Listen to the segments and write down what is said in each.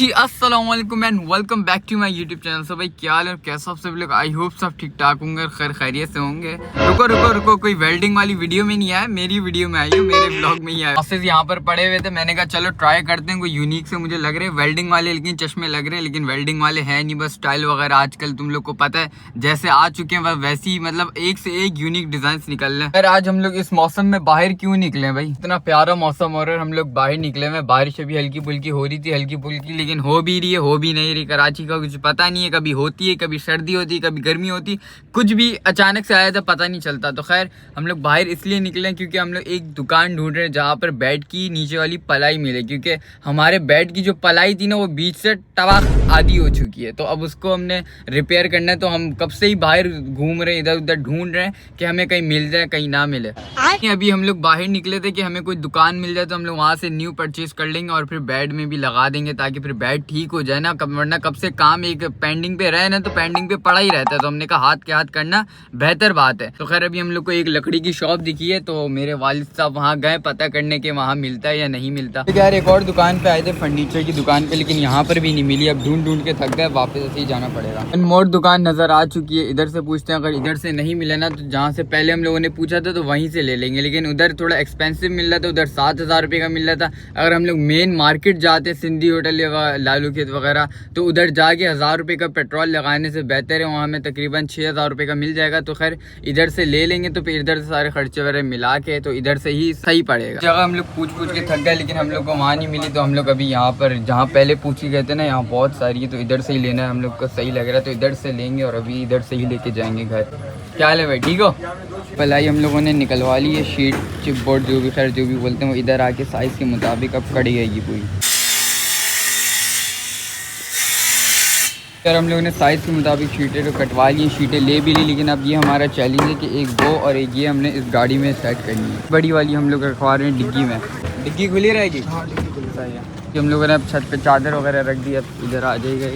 जी अस्सलाम वालेकुम and welcome back to my YouTube channel. So भाई क्या हाल है, कैसा आप सब लोग? आई होप सब ठीक ठाक होंगे, खैर खैरियत से होंगे। रुको रुको रुको, कोई वेल्डिंग वाली वीडियो में नहीं आया, मेरी वीडियो में आई हो, मेरे व्लॉग में ही आया। ऑफिस यहाँ पर पड़े हुए थे, मैंने कहा चलो ट्राई करते हैं, कोई यूनिक से मुझे लग रहे वेल्डिंग वाले, लेकिन चश्मे लग रहे हैं, लेकिन वेल्डिंग वाले हैं नहीं, बस स्टाइल वगैरह आजकल तुम लोग को पता है जैसे आ चुके हैं वैसे ही, मतलब एक से एक यूनिक डिजाइन निकल रहे हैं। फिर आज हम लोग इस मौसम में बाहर क्यों निकले भाई? इतना प्यारा मौसम हो रहा है, हम लोग बाहर निकले हुए। बारिश अभी हल्की फुल्की हो रही थी, हल्की फुल्की, लेकिन हो भी रही है हो भी नहीं रही। कराची का कुछ पता नहीं है, कभी होती है, कभी सर्दी होती है, कभी गर्मी होती, कुछ भी अचानक से आया था पता नहीं चलता। तो खैर हम लोग बाहर इसलिए निकले क्योंकि हम लोग एक दुकान ढूंढ रहे हैं जहाँ पर बेड की नीचे वाली पलाई मिले, क्योंकि हमारे बेड की जो पलाई थी ना वो बीच से टवाक आधी हो चुकी है, तो अब उसको हमने रिपेयर करना है। तो हम कब से ही बाहर घूम रहे हैं, इधर उधर ढूंढ रहे हैं कि हमें कहीं मिल जाए कहीं ना मिले। अभी हम लोग बाहर निकले थे कि हमें कोई दुकान मिल जाए तो हम लोग वहाँ से न्यू परचेज कर लेंगे और फिर बेड में भी लगा देंगे, ताकि फिर बेड ठीक हो जाए ना। वरना कब से काम एक पेंडिंग पे रहे ना, तो पेंडिंग पे पड़ा ही रहता है। तो हमने कहा हाथ के हाथ करना बेहतर बात है। तो खैर अभी हम लोग को एक लकड़ी की शॉप दिखी है, तो मेरे वालिद साहब वहाँ गए पता करने के वहाँ मिलता है या नहीं मिलता। तो यार एक और दुकान पे आए थे, फर्नीचर की दुकान पे, लेकिन यहाँ पर भी नहीं मिली। अब ढूंढ ढूंढ के थक गए, वापस ऐसे ही जाना पड़ेगा। मोर दुकान नजर आ चुकी है, इधर से पूछते हैं, अगर इधर से नहीं मिले ना तो जहाँ से पहले हम लोगों ने पूछा था तो वहीं से ले लेंगे। लेकिन उधर थोड़ा एक्सपेंसिव मिल रहा था, उधर 7,000 रुपये का मिल रहा था। अगर हम लोग मेन मार्केट जाते सिंधी होटल या लालू खेत वगैरह, तो उधर जाके 1,000 रुपये का पेट्रोल लगाने से बेहतर है वहाँ में तकरीबन 6,000 रुपये का मिल जाएगा। तो खैर इधर से ले लेंगे, तो फिर इधर से सारे खर्चे वगैरह मिला के तो इधर से ही सही पड़ेगा। जगह हम लोग पूछ पूछ के थक गए, लेकिन हम लोग को वहाँ नहीं मिली, तो हम लोग अभी यहाँ पर जहाँ पहले पूछ के गए थे ना, यहाँ बहुत सारी है, तो इधर से ही लेना है हम लोग को, सही लग रहा है तो इधर से लेंगे और अभी इधर से ही लेके जाएंगे घर। क्या हाल है भाई, ठीक हो? पलाई हम लोगों ने निकलवा ली है, शीट चिपबोर्ड जो भी, खैर जो भी बोलते हैं वो इधर आके साइज़ के मुताबिक अब कड़ी जाएगी पूरी। यार हम लोगों ने साइज़ के मुताबिक शीटें तो कटवा ली, शीटें ले भी ली, लेकिन अब ये हमारा चैलेंज है कि एक वो और एक ये हमने इस गाड़ी में सेट करनी है। बड़ी वाली हम लोग रखवा रहे हैं डिग्गी में। डिग्गी खुली रहेगी? हाँ डिग्गी खुली है। हम लोगों ने अब छत पे चादर वगैरह रख दी, अब इधर आ जाएगा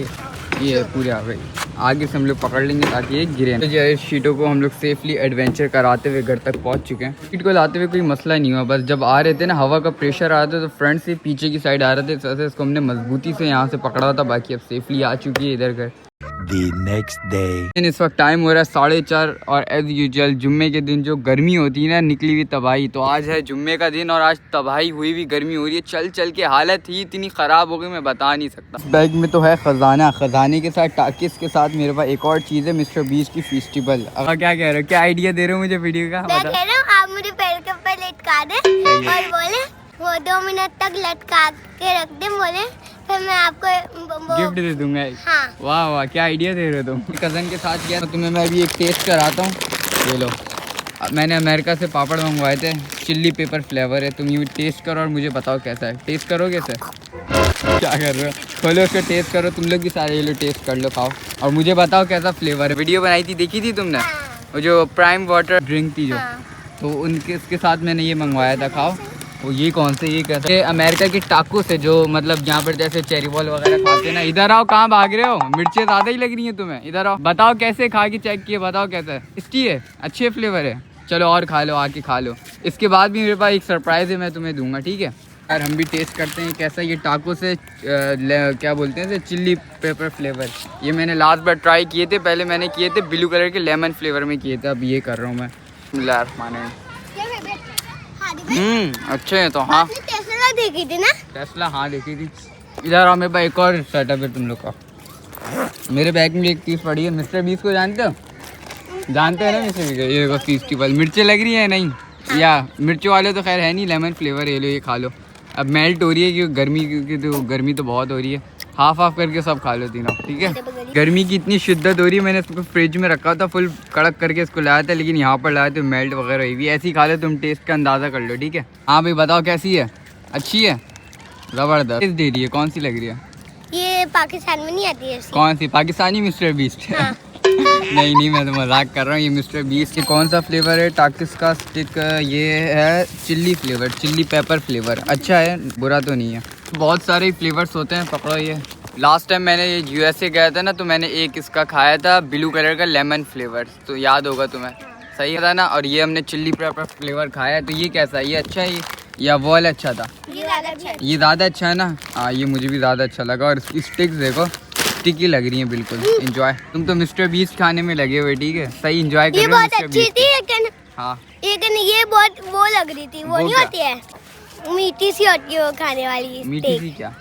ये पूरे आ गई। आगे से हम लोग पकड़ लेंगे ताकि ये गिरे। तो जो शीटों को हम लोग सेफली एडवेंचर कराते हुए घर तक पहुंच चुके हैं। शीट को लाते हुए कोई मसला नहीं हुआ, बस जब आ रहे थे ना हवा का प्रेशर आ रहा था तो फ्रंट से पीछे की साइड आ रहे थे, इसको हमने मजबूती से यहाँ से पकड़ा था। बाकी अब सेफली आ चुकी है इधर घर। The next day. इस वक्त टाइम हो रहा है 4:30 और एज यूजुअल जुम्मे के दिन जो गर्मी होती है ना, निकली हुई तबाही। तो आज है जुम्मे का दिन और आज तबाही हुई हुई गर्मी हो रही है, चल चल के हालत ही इतनी ख़राब हो गई मैं बता नहीं सकता। बैग में तो है ख़जाना, ख़जाने के साथ टाकिस के साथ मेरे पास एक और चीज़ है, मिस्टर बीस्ट की फेस्टिवल। अब क्या कह रहे हो, क्या आइडिया दे रहे हो मुझे वीडियो का? मैं कह रहा हूँ आप मुझे पैर के ऊपर लटका दे और बोले वो 2 मिनट तक लटका के रख दे, बोले फिर मैं आपको गिफ्ट दे दूंगा। हाँ। वाह वाह क्या आइडिया दे रहे हो तुम। कज़न के साथ गया तो तुम्हें मैं अभी एक टेस्ट कराता हूँ, ये लो। मैंने अमेरिका से पापड़ मंगवाए थे, चिल्ली पेपर फ्लेवर है। तुम ये टेस्ट करो और मुझे बताओ कैसा है। टेस्ट करोगे सर? क्या कर रहे हो, खोलो उसको टेस्ट करो। तुम लोग भी सारे ये लो टेस्ट कर लो, खाओ और मुझे बताओ कैसा फ्लेवर है। वीडियो बनाई थी, देखी थी तुमने? वो जो प्राइम वाटर ड्रिंक थी जो, तो उनके उसके साथ मैंने ये मंगवाया था, खाओ। वो ये कौन से, ये कैसे? ये अमेरिका की टाको से, जो मतलब यहाँ पर जैसे चेरी बॉल वगैरह खाते हैं ना। इधर आओ, कहाँ भाग रहे हो? मिर्चें ज़्यादा ही लग रही हैं तुम्हें, इधर आओ। बताओ कैसे खा के चेक किए, बताओ कैसा है? टेस्टी है, अच्छे फ्लेवर है। चलो और खा लो, आके खा लो। इसके बाद भी मेरे पास एक सरप्राइज़ है, मैं तुम्हें दूंगा, ठीक है? यार हम भी टेस्ट करते हैं कैसा ये टाको से क्या बोलते हैं, चिल्ली पेपर फ्लेवर। ये मैंने लास्ट बार ट्राई किए थे, पहले मैंने किए थे ब्लू कलर के लेमन फ्लेवर में किए थे, अब ये कर रहा हूँ मैं। अच्छे हैं तो। हाँ टेस्ला देखी थी ना? टेस्ला हाँ देखी थी। इधर आओ, मेरे पास एक और सेटअप है तुम लोग का। मेरे बैग में एक चीज़ पड़ी है, मिस्टर बीस को जानते हो? जानते हैं ना मिस्टर बीस? ये देखो फेस्टिवल। मिर्चें लग रही है नहीं? हाँ। या मिर्चों वाले तो खैर है नहीं, लेमन फ्लेवर है, लो ये खा लो। अब मेल्ट हो रही है क्योंकि गर्मी तो बहुत हो रही है। हाफ हाफ करके सब खा लो तीनों, ठीक है? गर्मी की इतनी शिद्दत हो रही है, मैंने इसको फ्रिज में रखा था, फुल कड़क करके इसको लाया था, लेकिन यहाँ पर लाया तो मेल्ट वगैरह हुई भी। ऐसी खा लो, तुम टेस्ट का अंदाज़ा कर लो, ठीक है? हाँ भाई बताओ कैसी है? अच्छी है, ज़बरदस्त दे रही है। कौन सी लग रही है? ये पाकिस्तान में नहीं आती है। कौन सी पाकिस्तानी मिस्टर बीस्ट? हाँ। नहीं मैं तो मजाक कर रहा हूँ। ये मिस्टर बीस्ट, ये कौन सा फ्लेवर है? टाकिस का स्टिक, ये है chilli flavour, chilli paper flavour. अच्छा है, बुरा तो नहीं है। बहुत सारे फ्लेवर्स होते हैं, पकड़ो ये। लास्ट टाइम मैंने ये यूएसए गया था ना, तो मैंने एक इसका खाया था ब्लू कलर का लेमन फ्लेवर, तो याद होगा तुम्हें, सही था ना? और ये हमने चिल्ली पेपर फ्लेवर खाया है, तो ये कैसा है? ये अच्छा है, या वो वाला अच्छा था? ये ज़्यादा अच्छा है। ये ज़्यादा अच्छा है ना? हाँ ये मुझे भी ज़्यादा अच्छा लगा। और इसकी स्टिक्स देखो, स्टिकी लग रही है बिल्कुल। एंजॉय, तुम तो मिस्टर बीस्ट खाने में लगे हुए, ठीक है, सही एंजॉय कर ये रहे हो बहुत मिस्टर अच्छी बीस्ट। थी लेकिन हाँ ये बहुत वो लग रही थी, वो वो नहीं क्या? होती है, मीठी सी होती है वो खाने वाली मीठी steak। सी क्या?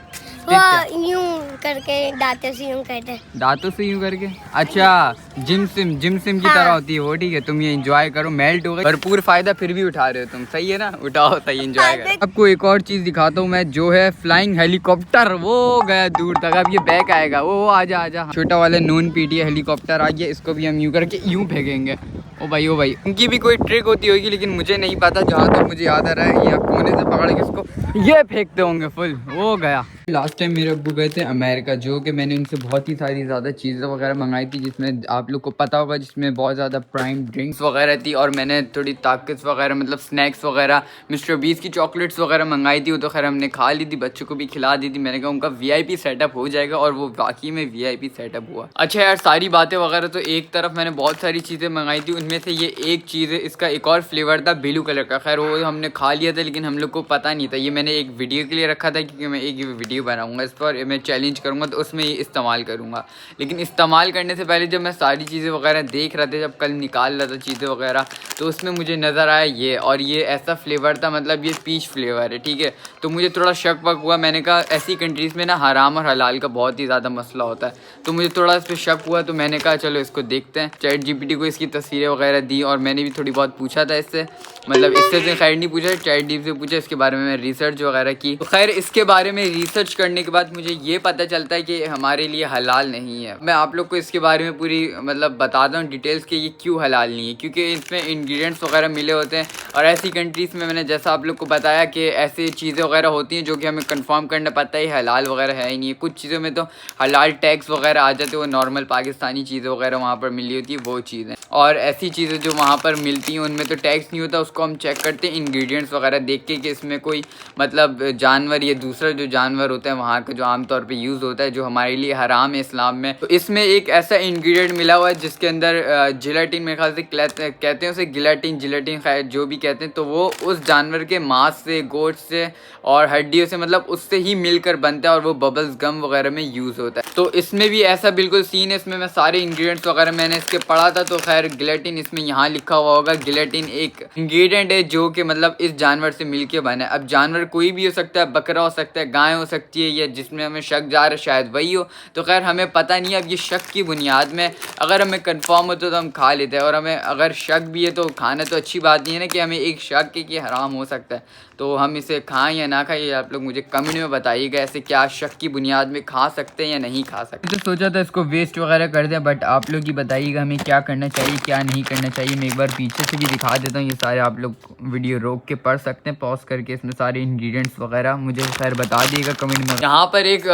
वो यूं करके दांतों से यूं करते। दांतों से यूं करके? अच्छा, जिम सिम की हाँ। तरह होती है वो, ठीक है। तुम ये एंजॉय करो, मेल्ट हो गई, भरपूर फायदा फिर भी उठा रहे हो तुम, सही है ना? उठाओ, सही एंजॉय करो। आपको एक और चीज दिखाता हूँ मैं, जो है फ्लाइंग हेलीकॉप्टर। वो गया दूर तक, अब ये बैक आएगा। वो आजा आजा, छोटा वाला नॉन पीटीए हेलीकॉप्टर आ गया, इसको भी हम यूं करके यूं फेंकेंगे। ओ भाई ओ भाई, उनकी भी कोई ट्रिक होती होगी लेकिन मुझे नहीं पता। जहाँ तक मुझे याद आ रहा है, यहाँ कोने से पकड़ के इसको ये फेंकते होंगे फुल। वो गया। लास्ट टाइम मेरे अब्बू गए थे अमेरिका, जो कि मैंने उनसे बहुत ही सारी ज़्यादा चीज़ें वगैरह मंगाई थी, जिसमें आप लोग को पता होगा, जिसमें बहुत ज़्यादा प्राइम ड्रिंक्स वगैरह थी। और मैंने थोड़ी ताकत वगैरह, मतलब स्नैक्स वगैरह, मिस्टर बीस की चॉकलेट्स वगैरह मंगाई थी। वो तो खैर हमने खा ली थी, बच्चों को भी खिला दी थी। मैंने कहा उनका VIP सेटअप हो जाएगा, और वो वाकई में VIP सेटअप हुआ। अच्छा यार, सारी बातें वगैरह तो एक तरफ, मैंने बहुत सारी चीज़ें मंगाई थी, उनमें से ये एक चीज़ है, इसका एक और फ्लेवर था ब्लू कलर का। खैर वो हमने खा लिया था, लेकिन हम लोग को पता नहीं था। ये मैंने एक वीडियो के लिए रखा था, क्योंकि मैं एक वीडियो बनाऊंगा इस पर, मैं चैलेंज करूंगा, तो उसमें ये इस्तेमाल करूंगा। लेकिन इस्तेमाल करने से पहले जब मैं सारी चीज़ें वगैरह देख रहा था, जब कल निकाल रहा था चीज़ें वगैरह, तो उसमें मुझे नज़र आया ये, और ये ऐसा फ्लेवर था, मतलब ये पीच फ्लेवर है, ठीक है। तो मुझे थोड़ा शक वक हुआ। मैंने कहा ऐसी कंट्रीज़ में ना हराम और हलाल का बहुत ही ज़्यादा मसला होता है, तो मुझे थोड़ा इस पर शक हुआ। तो मैंने कहा चलो इसको देखते हैं। चैट GPT को इसकी तस्वीरें वगैरह दी, और मैंने भी थोड़ी बहुत पूछा था इससे, मतलब इससे तो खैर नहीं पूछा, चैट GPT से पूछा, इसके बारे में रिसर्च वगैरह की। तो खैर इसके बारे में रिसर्च करने के बाद मुझे ये पता चलता है कि हमारे लिए हलाल नहीं है। मैं आप लोग को इसके बारे में पूरी मतलब बताता हूँ डिटेल्स कि ये क्यों हलाल नहीं है, क्योंकि इसमें इंग्रेडिएंट्स वगैरह मिले होते हैं। और ऐसी कंट्रीज़ में मैंने जैसा आप लोग को बताया कि ऐसी चीज़ें वगैरह होती हैं जो कि हमें कंफर्म करना पड़ता है हलाल वगैरह है ही नहीं है। कुछ चीज़ों में तो हलाल टैक्स वगैरह आ जाते हैं, वो नॉर्मल पाकिस्तानी चीज़ें वगैरह वहाँ पर मिली होती है वो चीज़ें। और ऐसी चीज़ें जो वहाँ पर मिलती हैं उनमें तो टैक्स नहीं होता, उसको हम चेक करते हैं इंग्रेडिएंट्स वगैरह देख के कि इसमें कोई मतलब जानवर या दूसरा जो जानवर होता है वहाँ का जो आमतौर पे यूज़ होता है, जो हमारे लिए हराम है इस्लाम में। तो इसमें एक ऐसा इंग्रेडिएंट मिला हुआ है जिसके अंदर जिलेटिन, मेरे ख्याल से कहते हैं उसे जिलेटिन खैर जो भी कहते हैं। तो वो उस जानवर के मांस से, गोश्त से और हड्डियों से, मतलब उससे ही मिलकर बनता है, और वो बबल्स गम वगैरह में यूज़ होता है। तो इसमें भी ऐसा बिल्कुल सीन है। इसमें मैं सारे इंग्रेडिएंट्स वगैरह मैंने इसके पढ़ा था, तो खैर गिलेटिन इसमें यहाँ लिखा हुआ होगा। गिलेटिन एक इंग्रेडिएंट है जो कि मतलब इस जानवर से मिलके बना है। अब जानवर कोई भी हो सकता है, बकरा हो सकता है, गाय हो सकती है, या जिसमें हमें शक जा रहा है शायद वही हो। तो खैर हमें पता नहीं है। अब ये शक की बुनियाद में अगर हमें कंफर्म होता तो हम खा लेते हैं, और हमें अगर शक भी है तो खाना तो अच्छी बात नहीं है ना, कि हमें एक शक है कि हराम हो सकता है, तो हम इसे खाएं या ना खाएं, आप लोग मुझे कमेंट में बताइएगा। ऐसे क्या शक की बुनियाद में खा सकते हैं या नहीं खा सकते। तो सोचा था इसको वेस्ट वगैरह कर दें, बट आप लोग ही बताइएगा हमें क्या करना चाहिए क्या नहीं करना चाहिए। मैं एक बार पीछे से भी दिखा देता हूँ, ये सारे आप लोग वीडियो रोक के पढ़ सकते हैं पॉज करके। इसमें सारे इंग्रेडिएंट्स वगैरह मुझे खैर बता दिएगा कमेंट में। यहाँ पर एक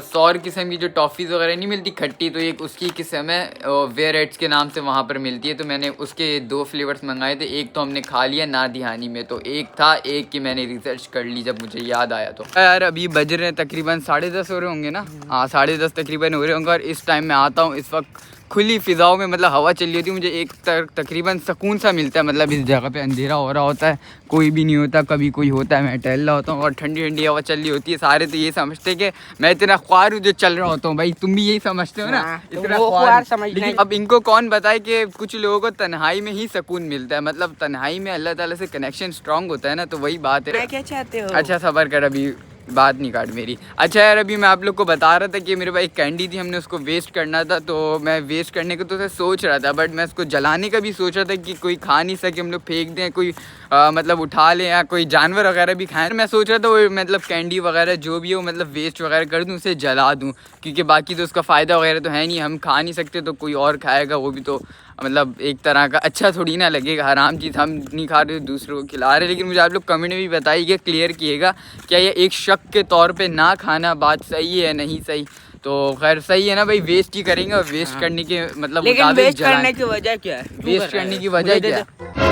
सौर किस्म की जो टॉफ़ीज़ वगैरह नहीं मिलती खट्टी, तो एक उसकी किस्म है वेयरेट्स के नाम से वहाँ पर मिलती है। तो मैंने उसके 2 फ्लेवर्स मंगाए थे, एक तो हमने खा लिया ना दिहानी में, तो एक था एक की मैंने रिसर्च कर ली जब मुझे याद आया। तो यार अभी बज रहे हैं तकरीबन 10:30 हो रहे होंगे ना, हाँ 10:30 तकरीबन हो रहे होंगे। और इस टाइम मैं आता हूँ, इस वक्त खुली फ़िज़ाओं में मतलब हवा चल रही होती है, मुझे एक तकरीबन सुकून सा मिलता है। मतलब इस जगह पे अंधेरा हो रहा होता है, कोई भी नहीं होता, कभी कोई होता है, मैं टहल रहा होता हूँ और ठंडी ठंडी हवा चल रही होती है। सारे तो ये समझते हैं कि मैं इतना ख्वार हूँ जो चल रहा होता हूँ। भाई तुम भी यही समझते हो ना, इतना ख्वार समझते। लेकिन अब इनको कौन बताए कि कुछ लोगों को तन्हाई में ही सुकून मिलता है, मतलब तन्हाई में अल्लाह ताला से कनेक्शन स्ट्रॉन्ग होता है ना, तो वही बात है। क्या चाहते हो? अच्छा सबर कर, अभी बात नहीं काट मेरी। अच्छा यार अभी मैं आप लोग को बता रहा था कि मेरे पास एक कैंडी थी, हमने उसको वेस्ट करना था, तो मैं वेस्ट करने को तो सोच रहा था, बट मैं उसको जलाने का भी सोच रहा था कि कोई खा नहीं सके, हम लोग फेंक दें, कोई मतलब उठा लें या कोई जानवर वगैरह भी खाएं। मैं सोच रहा था वो मतलब कैंडी वगैरह जो भी हो मतलब वेस्ट वगैरह कर दूँ, उसे जला दूँ, क्योंकि बाकी तो उसका फ़ायदा वगैरह तो है नहीं, हम खा नहीं सकते, तो कोई और खाएगा, वो भी तो मतलब एक तरह का अच्छा थोड़ी ना लगेगा। हराम चीज़ हम नहीं खा रहे, दूसरों को खिला रहे। लेकिन मुझे आप लोग कमेंट में भी बताइए, क्लियर किएगा क्या ये एक शक के तौर पे ना खाना बात सही है नहीं सही। तो खैर सही है ना भाई, वेस्ट ही करेंगे, और वेस्ट करने के मतलब लेकिन वेस्ट करने की वजह क्या है? वेस्ट करने की वजह क्या है?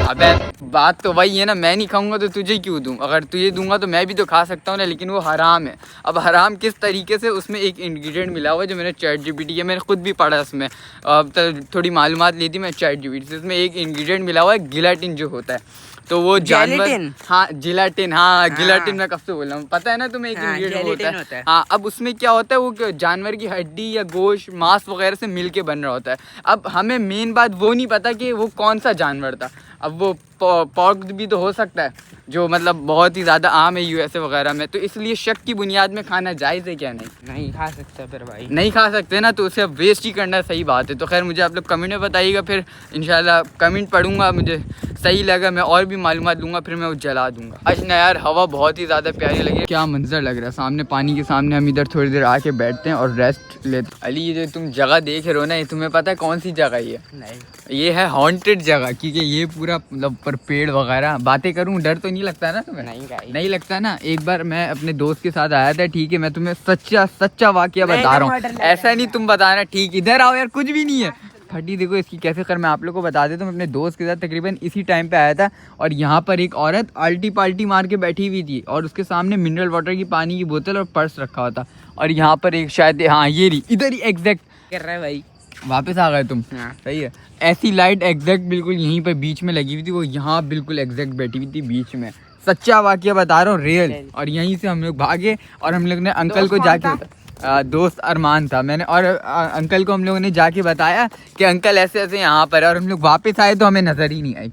अबे बात तो वही है ना, मैं नहीं खाऊंगा तो तुझे क्यों दूं? अगर तुझे दूंगा तो मैं भी तो खा सकता हूँ ना, लेकिन वो हराम है। अब हराम किस तरीके से, उसमें एक इंग्रेडिएंट मिला हुआ है जो मैंने चैट GPT के, मैंने खुद भी पढ़ा उसमें, अब थोड़ी मालूमात ली थी मैं चैट GPT से। उसमें एक इंग्रेडिएंट मिला हुआ है गिलेटिन जो होता है। तो वो जानवर, Gelatin? हाँ जिलेटिन, हाँ गिलेटिन, हाँ। मैं कब से बोल रहा हूँ, पता है ना तुम्हें, एक हाँ, ingredient gelatin होता है। होता है। हाँ, अब उसमें क्या होता है, वो जानवर की हड्डी या गोश्त मांस वगैरह से मिल के बन रहा होता है। अब हमें मेन बात वो नहीं पता कि वो कौन सा जानवर था। अब वो पॉर्क भी तो हो सकता है, जो मतलब बहुत ही ज़्यादा आम है यूएसए वगैरह में, तो इसलिए शक की बुनियाद में खाना जायज़ है क्या? नहीं खा सकता फिर भाई। नहीं खा सकते ना, तो उसे अब वेस्ट ही करना सही बात है। तो खैर मुझे आप लोग कमेंट में बताइएगा, फिर इंशाल्लाह कमेंट पढ़ूंगा, मुझे सही लगा मैं और भी मालूमात दूंगा, फिर मैं वो जला दूंगा। आज ना यार हवा बहुत ही ज़्यादा प्यारी लगी, क्या मंजर लग रहा है सामने पानी के सामने। हम इधर थोड़ी देर आके बैठते हैं और रेस्ट लेते। अली ये जो तुम जगह देख रहे हो ना, ये तुम्हें पता है कौन सी जगह ये? नहीं, ये है हॉन्टेड जगह, क्योंकि ये पूरा मतलब पर पेड़ वगैरह। बातें करूँ डर तो नहीं लगता ना तुम्हें? नहीं भाई। नहीं लगता ना। एक बार मैं अपने दोस्त के साथ आया था, ठीक है, मैं तुम्हें सच्चा वाकया बता रहा हूँ, ऐसा नहीं तुम बताना, ठीक? इधर आओ यार, कुछ भी नहीं है। फटी देखो इसकी कैसे कर, मैं आप लोग को बता देता हूँ। मैं अपने दोस्त के साथ तकरीबन इसी टाइम पे आया था, और यहाँ पर एक औरत आल्टी पाल्टी मार के बैठी हुई थी, और उसके सामने मिनरल वाटर की पानी की बोतल और पर्स रखा हुआ था। और यहाँ पर एक शायद, हाँ ये रही, इधर ही एग्जैक्ट। कर रहा है भाई। वापस आ गए तुम? हाँ। सही है। ऐसी लाइट एग्जैक्ट बिल्कुल यहीं पर बीच में लगी हुई थी, वो यहाँ बिल्कुल एग्जैक्ट बैठी हुई थी बीच में। सच्चा वाकया बता रहा हूँ, रियल। और यहीं से हम लोग भागे, और हम लोग ने अंकल को जाके, दोस्त अरमान था, मैंने और अंकल को हम लोगों ने जाके बताया कि अंकल ऐसे ऐसे यहाँ पर है, और हम लोग वापस आए तो हमें नजर ही नहीं आई।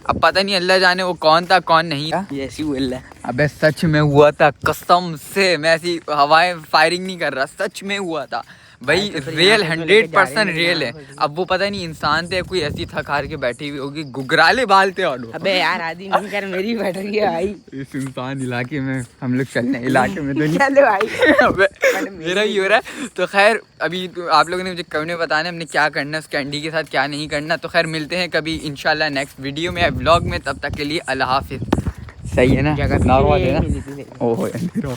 अब पता नहीं अल्लाह जाने वो कौन था कौन नहीं था। ये ऐसी बोल रहा है। अबे सच में हुआ था, कसम से, मैं ऐसी हवाएं फायरिंग नहीं कर रहा, सच में हुआ था भाई, रियल 100% रियल है। अब वो पता नहीं इंसान थे, कोई ऐसी थक हार के बैठी हुई होगी, घुघराले बाल थे। और अबे यार आदि नहीं कर, मेरी बैटरी है भाई। इस इंसान इलाके में हम लोग चलने इलाके में तो नहीं चलो भाई। अबे मेरा ही हो रहा है। तो खैर अभी तो आप लोगों ने मुझे कमेंट में बताना है हमने क्या करना है उस कैंडी के साथ, क्या नहीं करना। तो खैर मिलते हैं कभी इंशाल्लाह नेक्स्ट वीडियो में, व्लॉग में। तब तक के लिए अल्लाह हाफिज। सही है ना? ओहो अंधेरा,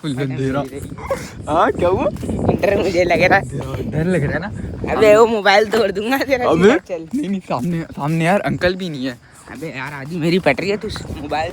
फुल अंधेरा। हाँ क्या हुआ? डर मुझे लग रहा है। डर लग रहा है ना? अबे वो मोबाइल तोड़ दूंगा तेरा। अबे चल। नहीं सामने सामने यार अंकल भी नहीं है। अबे यार आदि मेरी बैटरी है, तू मोबाइल